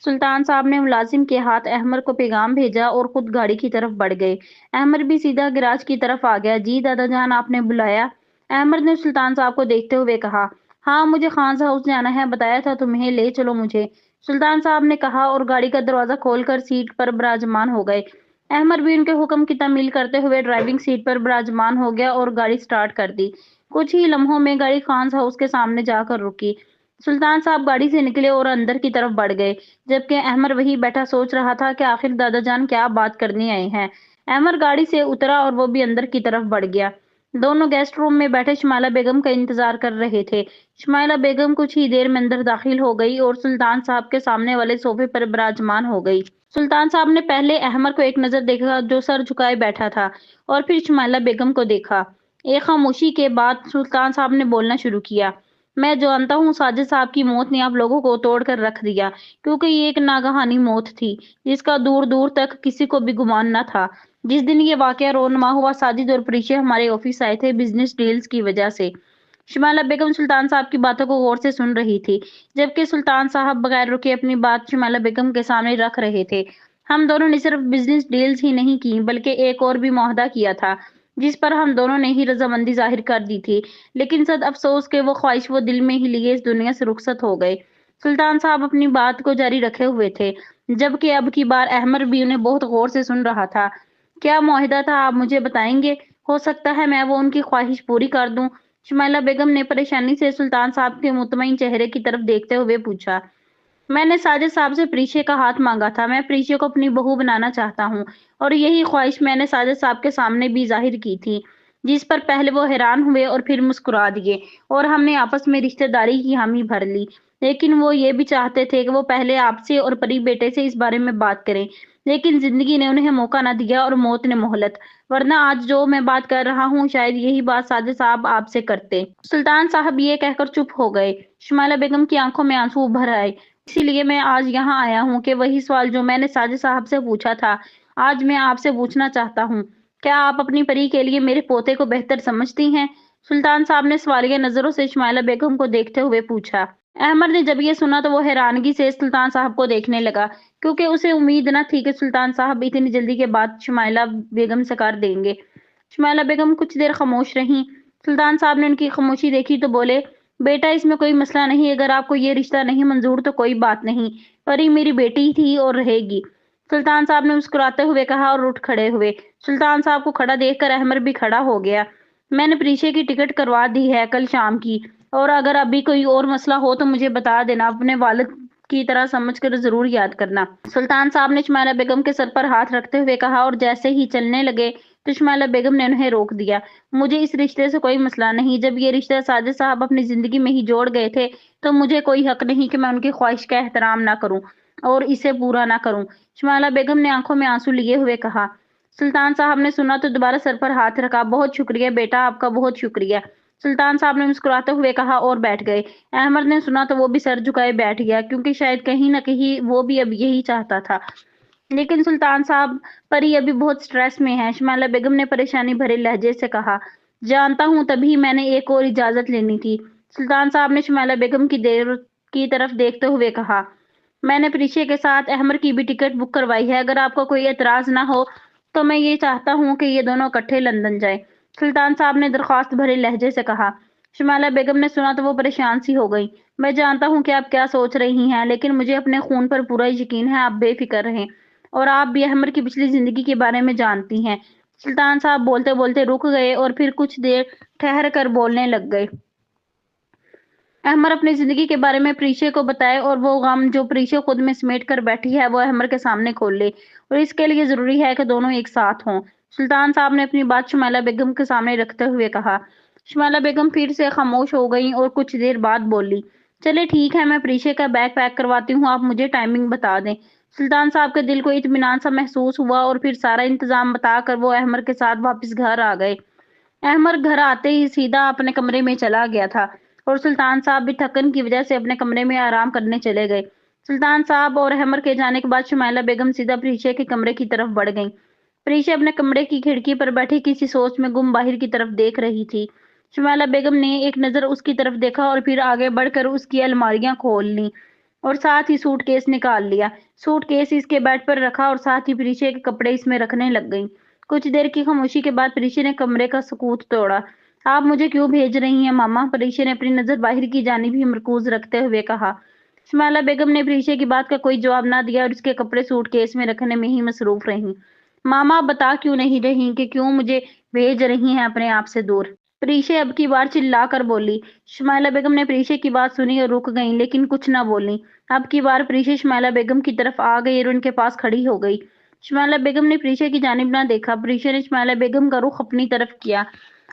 سلطان صاحب نے ملازم کے ہاتھ احمر کو پیغام بھیجا اور خود گاڑی کی طرف بڑھ گئے۔ احمر بھی سیدھا گراج کی طرف آ گیا۔ جی دادا جان، آپ نے بلایا؟ احمر نے سلطان صاحب کو دیکھتے ہوئے کہا۔ ہاں، مجھے خان ہاؤس جانا ہے، بتایا تھا تمہیں، لے چلو مجھے، سلطان صاحب نے کہا اور گاڑی کا دروازہ کھول کر سیٹ پر براجمان ہو گئے۔ احمر بھی ان کے حکم کی تعمیل کرتے ہوئے ڈرائیونگ سیٹ پر براجمان ہو گیا اور گاڑی سٹارٹ کر دی۔ کچھ ہی لمحوں میں گاڑی خان ہاؤس کے سامنے جا کر رکی۔ سلطان صاحب گاڑی سے نکلے اور اندر کی طرف بڑھ گئے، جبکہ احمر وہیں بیٹھا سوچ رہا تھا کہ آخر دادا جان کیا بات کرنے آئے ہیں۔ احمر گاڑی سے اترا اور وہ بھی اندر کی طرف بڑھ گیا۔ دونوں گیسٹ روم میں بیٹھے شمائلہ بیگم کا انتظار کر رہے تھے۔ شمائلہ بیگم کچھ ہی دیر میں اندر داخل ہو گئی اور سلطان صاحب کے سامنے والے صوفے پر براجمان ہو گئی۔ سلطان صاحب نے پہلے احمر کو ایک نظر دیکھا جو سر جھکائے بیٹھا تھا، اور پھر شمائلہ بیگم کو دیکھا۔ ایک خاموشی کے بعد سلطان صاحب نے بولنا شروع کیا۔ میں جانتا ہوں ساجد صاحب کی موت نے آپ لوگوں کو توڑ کر رکھ دیا، کیونکہ یہ ایک ناگہانی موت تھی جس کا دور دور تک کسی کو بھی گمان نہ تھا۔ جس دن یہ واقعہ رونما ہوا، ساجد اور پریشے ہمارے آفس آئے تھے بزنس ڈیلز کی وجہ سے۔ شمائلہ بیگم سلطان صاحب کی باتوں کو غور سے سن رہی تھی، جبکہ سلطان صاحب بغیر رکے اپنی بات شمائلہ بیگم کے سامنے رکھ رہے تھے۔ ہم دونوں نے صرف بزنس ڈیلز ہی نہیں کی، بلکہ ایک اور بھی معاہدہ کیا تھا جس پر ہم دونوں نے ہی رضامندی ظاہر کر دی تھی، لیکن صد افسوس کہ وہ خواہش وہ دل میں ہی لیے اس دنیا سے رخصت ہو گئے۔ سلطان صاحب اپنی بات کو جاری رکھے ہوئے تھے، جبکہ اب کی بار احمر بھی انہیں بہت غور سے سن رہا تھا۔ کیا معاہدہ تھا، آپ مجھے بتائیں گے؟ ہو سکتا ہے میں وہ ان کی خواہش پوری کر دوں۔ شمائلہ بیگم نے پریشانی سے سلطان صاحب کے مطمئن چہرے کی طرف دیکھتے ہوئے پوچھا۔ میں نے ساجد صاحب سے پریشے کا ہاتھ مانگا تھا، میں پریشے کو اپنی بہو بنانا چاہتا ہوں، اور یہی خواہش میں نے ساجد صاحب کے سامنے بھی ظاہر کی تھی، جس پر پہلے وہ حیران ہوئے اور پھر مسکرا دیے، اور ہم نے آپس میں رشتہ داری کی حامی بھر لی۔ لیکن وہ یہ بھی چاہتے تھے کہ وہ پہلے آپ سے اور پری بیٹے سے اس بارے میں بات کریں، لیکن زندگی نے انہیں موقع نہ دیا اور موت نے مہلت، ورنہ آج جو میں بات کر رہا ہوں شاید یہی بات ساجد صاحب آپ سے کرتے۔ سلطان صاحب یہ کہہ کر چپ ہو گئے۔ شمائلہ بیگم کی آنکھوں میں آنسو ابھر آئے۔ اسی لیے میں آج یہاں آیا ہوں کہ وہی سوال جو میں نے ساجد صاحب سے پوچھا تھا، آج میں آپ سے پوچھنا چاہتا ہوں۔ کیا آپ اپنی پری کے لیے میرے پوتے کو بہتر سمجھتی ہیں؟ سلطان صاحب نے سوالیہ نظروں سے شمائلہ بیگم کو دیکھتے ہوئے پوچھا۔ احمد نے جب یہ سنا تو وہ حیرانگی سے سلطان صاحب کو دیکھنے لگا، کیونکہ اسے امید نہ تھی کہ سلطان صاحب اتنی جلدی کے بعد شمائلہ بیگم سے کر دیں گے۔ شمائلہ بیگم کچھ دیر خاموش رہیں۔ سلطان صاحب نے ان کی خاموشی دیکھی تو بولے، بیٹا اس میں کوئی مسئلہ نہیں، اگر آپ کو یہ رشتہ نہیں منظور تو کوئی بات نہیں، پری میری بیٹی تھی اور رہے گی۔ سلطان صاحب نے مسکراتے ہوئے کہا اور اٹھ کھڑے ہوئے۔ سلطان صاحب کو کھڑا دیکھ کر احمد بھی کھڑا ہو گیا۔ میں نے پریشے کی ٹکٹ کروا دی ہے کل شام کی، اور اگر ابھی کوئی اور مسئلہ ہو تو مجھے بتا دینا، اپنے والد کی طرح سمجھ کر ضرور یاد کرنا۔ سلطان صاحب نے شمائلہ بیگم کے سر پر ہاتھ رکھتے ہوئے کہا، اور جیسے ہی چلنے لگے تو شمائلہ بیگم نے انہیں روک دیا۔ مجھے اس رشتے سے کوئی مسئلہ نہیں، جب یہ رشتہ ساجد صاحب اپنی زندگی میں ہی جوڑ گئے تھے تو مجھے کوئی حق نہیں کہ میں ان کی خواہش کا احترام نہ کروں اور اسے پورا نہ کروں۔ شمائلہ بیگم نے آنکھوں میں آنسو لیے ہوئے کہا۔ سلطان صاحب نے سنا تو دوبارہ سر پر ہاتھ رکھا۔ بہت شکریہ بیٹا، آپ کا بہت شکریہ، سلطان صاحب نے مسکراتے ہوئے کہا اور بیٹھ گئے۔ احمد نے سنا تو وہ بھی سر جھکائے بیٹھ گیا، کیونکہ شاید کہیں نہ کہیں وہ بھی اب یہی چاہتا تھا۔ لیکن سلطان صاحب، پری ابھی بہت سٹریس میں ہے، شمائلہ بیگم نے پریشانی بھرے لہجے سے کہا۔ جانتا ہوں، تبھی میں نے ایک اور اجازت لینی تھی، سلطان صاحب نے شمائلہ بیگم کی طرف دیکھتے ہوئے کہا۔ میں نے پریشے کے ساتھ احمد کی بھی ٹکٹ بک کروائی ہے، اگر آپ کو کوئی اعتراض نہ ہو تو میں یہ چاہتا ہوں کہ یہ دونوں اکٹھے لندن جائیں، سلطان صاحب نے درخواست بھرے لہجے سے کہا۔ شمائلہ بیگم نے سنا تو وہ پریشان سی ہو گئی۔ میں جانتا ہوں کہ آپ کیا سوچ رہی ہیں، لیکن مجھے اپنے خون پر پورا یقین ہے، آپ بے فکر رہیں، اور آپ بھی احمد کی پچھلی زندگی کے بارے میں جانتی ہیں۔ سلطان صاحب بولتے بولتے رک گئے اور پھر کچھ دیر ٹھہر کر بولنے لگ گئے۔ احمد اپنی زندگی کے بارے میں پریشے کو بتائے، اور وہ غم جو پریشے خود میں سمیٹ کر بیٹھی ہے وہ احمد کے سامنے کھول لے، اور اس کے لیے ضروری ہے کہ دونوں ایک ساتھ ہوں۔ سلطان صاحب نے اپنی بات شمائلہ بیگم کے سامنے رکھتے ہوئے کہا۔ شمائلہ بیگم پھر سے خاموش ہو گئیں اور کچھ دیر بعد بولی، چلے ٹھیک ہے، میں پریشے کا بیگ پیک کرواتی ہوں، آپ مجھے ٹائمنگ بتا دیں۔ سلطان صاحب کے دل کو اطمینان سا محسوس ہوا، اور پھر سارا انتظام بتا کر وہ احمد کے ساتھ واپس گھر آ گئے۔ احمد گھر آتے ہی سیدھا اپنے کمرے میں چلا گیا تھا، اور سلطان صاحب بھی تھکن کی وجہ سے اپنے کمرے میں آرام کرنے چلے گئے۔ سلطان صاحب اور احمد کے جانے کے بعد شمائلہ بیگم سیدھا پریشے کے کمرے کی طرف بڑھ گئیں۔ پریشا اپنے کمرے کی کھڑکی پر بیٹھی کسی سوچ میں گم باہر کی طرف دیکھ رہی تھی۔ شمائلہ بیگم نے ایک نظر اس کی طرف دیکھا اور پھر آگے بڑھ کر اس کی الماریاں کھول لیں۔ اور ساتھ ہی سوٹ کیس نکال لیا۔ سوٹ کیس اس کے بیڈ پر رکھا اور ساتھ ہی پریشے کے کپڑے اس میں رکھنے لگ گئی۔ کچھ دیر کی خاموشی کے بعد پریشے نے کمرے کا سکوت توڑا۔ آپ مجھے کیوں بھیج رہی ہیں ماما؟ پریشے نے اپنی نظر باہر کی جانب ہی مرکوز رکھتے ہوئے کہا۔ شمائلہ بیگم نے پریشے کی بات کا کوئی جواب نہ دیا اور اس کے کپڑے سوٹ کیس میں رکھنے میں ہی مصروف رہیں۔ ماما بتا کیوں نہیں رہی کہ کیوں مجھے بھیج رہی ہیں اپنے آپ سے دور؟ پریشے اب کی بار چلا کر بولی۔ شمائلہ بیگم نے پریشے کی بات سنی اور رک گئیں لیکن کچھ نہ بولی۔ اب کی بار پریشے شمائلہ بیگم کی طرف آ گئی اور ان کے پاس کھڑی ہو گئی۔ شمائلہ بیگم نے پریشے کی جانب نہ دیکھا۔ پریشے نے شمائلہ بیگم کا رخ اپنی طرف کیا۔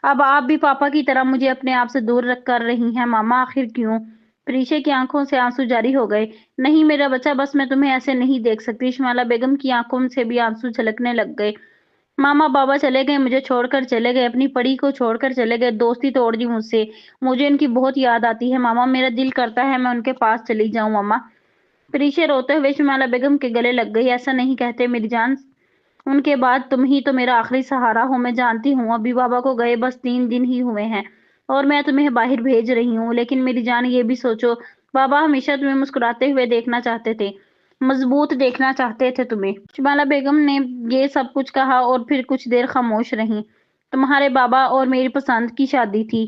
اب آپ بھی پاپا کی طرح مجھے اپنے آپ سے دور رکھ کر رہی ہیں ماما، آخر کیوں؟ پریشے کی آنکھوں سے آنسو جاری ہو گئے۔ نہیں میرا بچہ، بس میں تمہیں ایسے نہیں دیکھ سکتی۔ شمائلہ بیگم کی آنکھوں سے بھی آنسو چھلکنے لگ گئے۔ ماما بابا چلے گئے، مجھے چھوڑ کر چلے گئے، اپنی پڑی کو چھوڑ کر چلے گئے، دوستی توڑ دی مجھ سے۔ مجھے ان کی بہت یاد آتی ہے ماما، میرا دل کرتا ہے میں ان کے پاس چلی جاؤں ماما۔ پریشے روتے ہوئے شمائلہ بیگم کے گلے لگ گئی۔ ایسا نہیں کہتے میری جان، ان کے بعد تم ہی تو میرا آخری سہارا ہو۔ میں جانتی ہوں ابھی بابا کو گئے بس 3 دن ہی ہوئے ہیں اور میں تمہیں باہر بھیج رہی ہوں، لیکن میری جان یہ بھی سوچو، بابا ہمیشہ تمہیں مسکراتے ہوئے دیکھنا چاہتے تھے، مضبوط دیکھنا چاہتے تھے تمہیں۔ شمائلہ بیگم نے یہ سب کچھ کہا اور پھر کچھ دیر خاموش رہیں۔ تمہارے بابا اور میری پسند کی شادی تھی،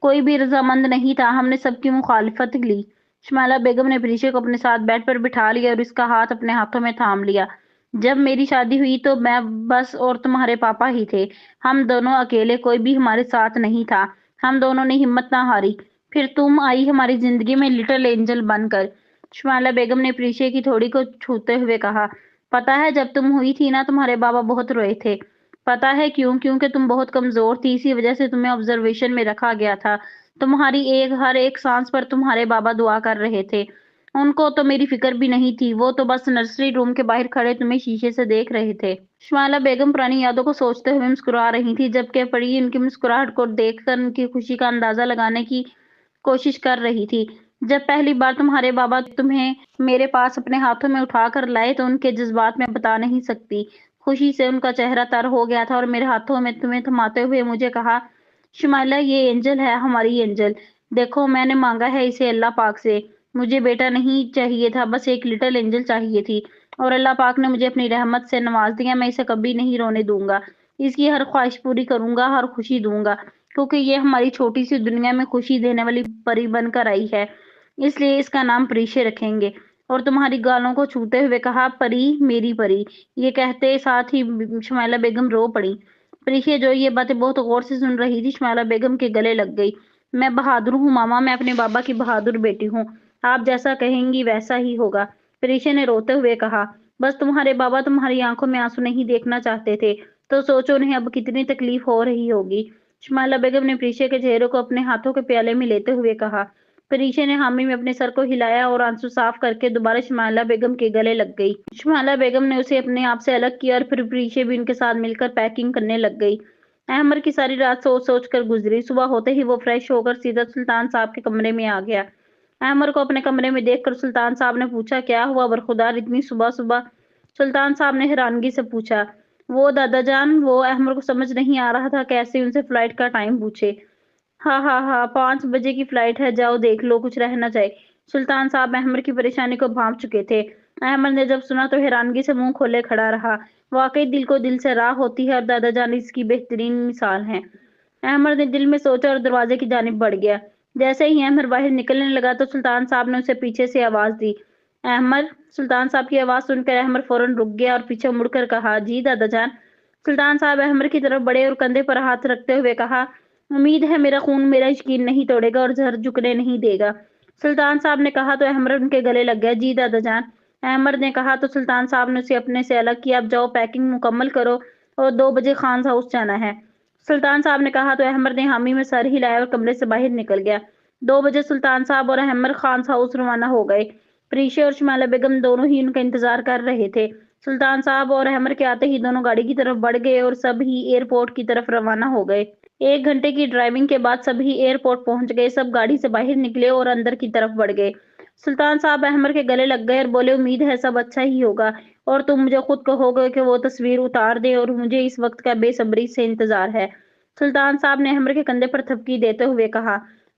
کوئی بھی رضامند نہیں تھا، ہم نے سب کی مخالفت لی۔ شمائلہ بیگم نے پریشے کو اپنے ساتھ بیڈ پر بٹھا لیا اور اس کا ہاتھ اپنے ہاتھوں میں تھام لیا۔ جب میری شادی ہوئی تو میں بس اور تمہارے پاپا ہی تھے، ہم دونوں اکیلے، کوئی بھی ہمارے ساتھ نہیں تھا، ہم دونوں نے ہمت نہ ہاری۔ پھر تم آئی ہماری زندگی میں لٹل اینجل بن کر۔ شمائلہ بیگم نے پریشے کی تھوڑی کو چھوتے ہوئے کہا۔ پتا ہے جب تم ہوئی تھی نا تمہارے بابا بہت روئے تھے، پتا ہے کیوں؟ کیونکہ تم بہت کمزور تھی، اسی وجہ سے تمہیں آبزرویشن میں رکھا گیا تھا۔ تمہاری ہر ایک سانس پر تمہارے بابا دعا کر رہے تھے، ان کو تو میری فکر بھی نہیں تھی، وہ تو بس نرسری روم کے باہر کھڑے تمہیں شیشے سے دیکھ رہے تھے۔ شمائلہ بیگم پرانی یادوں کو سوچتے ہوئے مسکرا رہی تھی، جبکہ پری ان کی مسکراہٹ کو دیکھ کر ان کی خوشی کا اندازہ لگانے کی کوشش کر رہی تھی۔ جب پہلی بار تمہارے بابا تمہیں میرے پاس اپنے ہاتھوں میں اٹھا کر لائے تو ان کے جذبات میں بتا نہیں سکتی، خوشی سے ان کا چہرہ تر ہو گیا تھا اور میرے ہاتھوں میں تمہیں تھماتے ہوئے مجھے کہا، شمائلہ یہ اینجل ہے، ہماری اینجل، دیکھو میں نے مانگا ہے اسے اللہ پاک سے، مجھے بیٹا نہیں چاہیے تھا، بس ایک لٹل اینجل چاہیے تھی، اور اللہ پاک نے مجھے اپنی رحمت سے نواز دیا، میں اسے کبھی نہیں رونے دوں گا، اس کی ہر خواہش پوری کروں گا، ہر خوشی دوں گا، کیونکہ یہ ہماری چھوٹی سی دنیا میں خوشی دینے والی پری بن کر آئی ہے، اس لیے اس کا نام پریشے رکھیں گے۔ اور تمہاری گالوں کو چھوتے ہوئے کہا، پری میری پری۔ یہ کہتے ساتھ ہی شمائلہ بیگم رو پڑی۔ پریشے جو یہ باتیں بہت غور سے سن رہی تھی شمائلہ بیگم کے گلے لگ گئی۔ میں بہادر ہوں ماما، میں اپنے بابا کی بہادر بیٹی ہوں، آپ جیسا کہیں گی ویسا ہی ہوگا، پریشے نے روتے ہوئے کہا۔ بس تمہارے بابا تمہاری آنکھوں میں آنسو نہیں دیکھنا چاہتے تھے تو سوچو انہیں اب کتنی تکلیف ہو رہی ہوگی۔ شمائلہ بیگم نے پریشے کے چہرے کو اپنے ہاتھوں کے پیالے میں لیتے ہوئے کہا۔ پریشے نے حامی میں اپنے سر کو ہلایا اور آنسو صاف کر کے دوبارہ شمائلہ بیگم کے گلے لگ گئی۔ شمائلہ بیگم نے اسے اپنے آپ سے الگ کیا اور پھر پریشے بھی ان کے ساتھ مل کر پیکنگ کرنے لگ گئی۔ احمر کی ساری رات سوچ سوچ کر گزری۔ صبح ہوتے ہی وہ فریش ہو کر سیدھا سلطان صاحب کے کمرے میں آ گیا۔ احمر کو اپنے کمرے میں دیکھ کر سلطان صاحب نے پوچھا، کیا ہوا برخودار اتنی صبح صبح؟ سلطان صاحب نے حیرانگی سے پوچھا۔ وہ دادا جان، وہ احمر کو سمجھ نہیں آ رہا تھا کیسے ان سے فلائٹ کا ٹائم پوچھے۔ ہاں ہاں ہاں 5 بجے کی فلائٹ ہے، جاؤ دیکھ لو کچھ رہ نہ جائے۔ سلطان صاحب احمر کی پریشانی کو بھانپ چکے تھے۔ احمر نے جب سنا تو حیرانگی سے منہ کھولے کھڑا رہا۔ واقعی دل کو دل سے راہ ہوتی ہے اور دادا جان اس کی بہترین مثال ہیں۔ احمر نے دل میں سوچا اور دروازے کی جانب بڑھ گیا۔ جیسے ہی احمر باہر نکلنے لگا تو سلطان صاحب نے اسے پیچھے سے آواز دی، احمر۔ سلطان صاحب کی آواز سن کر احمر فوراً رک گیا اور پیچھے مڑ کر کہا، جی دادا جان۔ سلطان صاحب احمر کی طرف بڑھے اور کندھے پر ہاتھ رکھتے ہوئے کہا، امید ہے میرا خون میرا یقین نہیں توڑے گا اور سر جھکنے نہیں دے گا۔ سلطان صاحب نے کہا تو احمر ان کے گلے لگ گیا، جی دادا جان۔ احمر نے کہا تو سلطان صاحب نے اسے اپنے سے الگ کیا، اب جاؤ پیکنگ مکمل کرو اور 2 بجے خان ہاؤس جانا ہے۔ سلطان صاحب نے کہا تو احمر نے حامی میں سر ہلایا اور کمرے سے باہر نکل گیا۔ 2 بجے سلطان صاحب اور احمر خان ہاؤس روانہ ہو گئے۔ پریشے اور شمائلہ بیگم دونوں ہی ان کا انتظار کر رہے تھے۔ سلطان صاحب اور احمر کے آتے ہی دونوں گاڑی کی طرف بڑھ گئے اور سب ہی ایئرپورٹ کی طرف روانہ ہو گئے۔ 1 گھنٹے کی ڈرائیونگ کے بعد سبھی ایئرپورٹ پہنچ گئے، سب گاڑی سے باہر نکلے اور اندر کی طرف بڑھ گئے۔ سلطان صاحب احمر کے گلے لگ گئے اور بولے، امید ہے سب اچھا ہی ہوگا اور تم مجھے خود کہو گے کہ وہ تصویر اتار دے اور مجھے اس وقت کا بے صبری سے انتظار ہے۔ سلطان صاحب نے احمر کے کندھے پر تھپکی دیتے ہوئے کہا،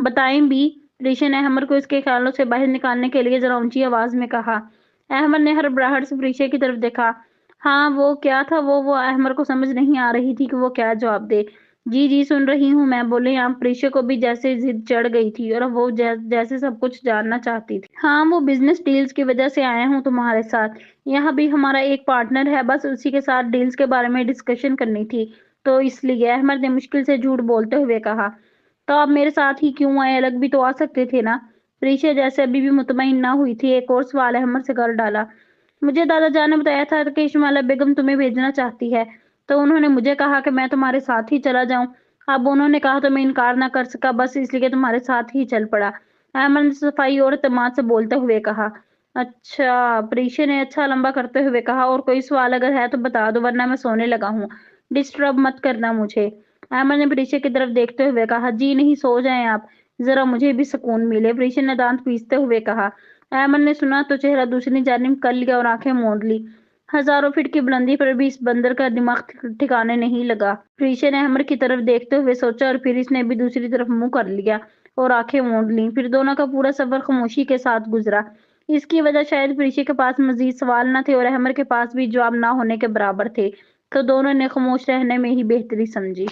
بتائیں بھی، پریشا نے احمد کو اس کے خیالوں سے باہر نکالنے کے لیے ذرا اونچی آواز میں کہا۔ احمد نے ہڑبڑاہٹ سے پریشا کی طرف دیکھا۔ ہاں وہ کیا تھا وہ احمد کو سمجھ نہیں آ رہی تھی کہ وہ کیا جواب دے۔ جی جی سن رہی ہوں میں، بولے آپ۔ پریشا کو بھی جیسے ضد چڑھ گئی تھی اور وہ جیسے سب کچھ جاننا چاہتی تھی۔ ہاں وہ بزنس ڈیلز کی وجہ سے آیا ہوں تمہارے ساتھ۔ یہاں بھی ہمارا ایک پارٹنر ہے، بس اسی کے ساتھ ڈیلز کے بارے میں ڈسکشن کرنی تھی، تو اس لیے۔ احمد نے مشکل سے جھوٹ بولتے ہوئے کہا۔ تو آپ میرے ساتھ ہی کیوں آئے؟ الگ بھی تو آ سکتے تھے نا؟ پریشا جیسے ابھی بھی مطمئن نہ ہوئی تھی، ایک اور سوال احمد سے کر ڈالا۔ مجھے دادا جان نے بتایا تھا کہ شمالہ بیگم تمہیں بھیجنا چاہتی ہے، تو انہوں نے مجھے کہا کہ میں تمہارے ساتھ ہی چلا جاؤں۔ اب انہوں نے کہا تو میں انکار نہ کر سکا، بس اس لیے تمہارے ساتھ ہی چل پڑا، احمد نے صفائی اور اعتماد سے بولتے ہوئے کہا۔ اچھا، پریشا نے اچھا لمبا کرتے ہوئے کہا، اور کوئی سوال اگر ہے تو بتا دو، ورنہ میں سونے لگا ہوں، ڈسٹرب مت کرنا مجھے۔ احمد نے پریشا کی طرف دیکھتے ہوئے کہا، جی نہیں، سو جائیں آپ، ذرا مجھے بھی سکون ملے، پریشا نے دانت پیستے ہوئے کہا۔ احمد نے سنا تو چہرہ دوسری جانب کر لیا اور آنکھیں موند لی۔ ہزاروں فٹ کی بلندی پر بھی اس بندر کا دماغ ٹھکانے نہیں لگا۔ پریشا نے احمد کی طرف دیکھتے ہوئے سوچا، اور پھر اس نے بھی دوسری طرف منہ کر لیا اور آنکھیں موند لیں۔ پھر دونوں کا پورا سفر خاموشی کے ساتھ گزرا۔ اس کی وجہ شاید پریشا کے پاس مزید سوال نہ تھے اور احمد کے پاس بھی جواب نہ ہونے کے برابر تھے، تو دونوں نے خاموش رہنے میں ہی بہتری سمجھی۔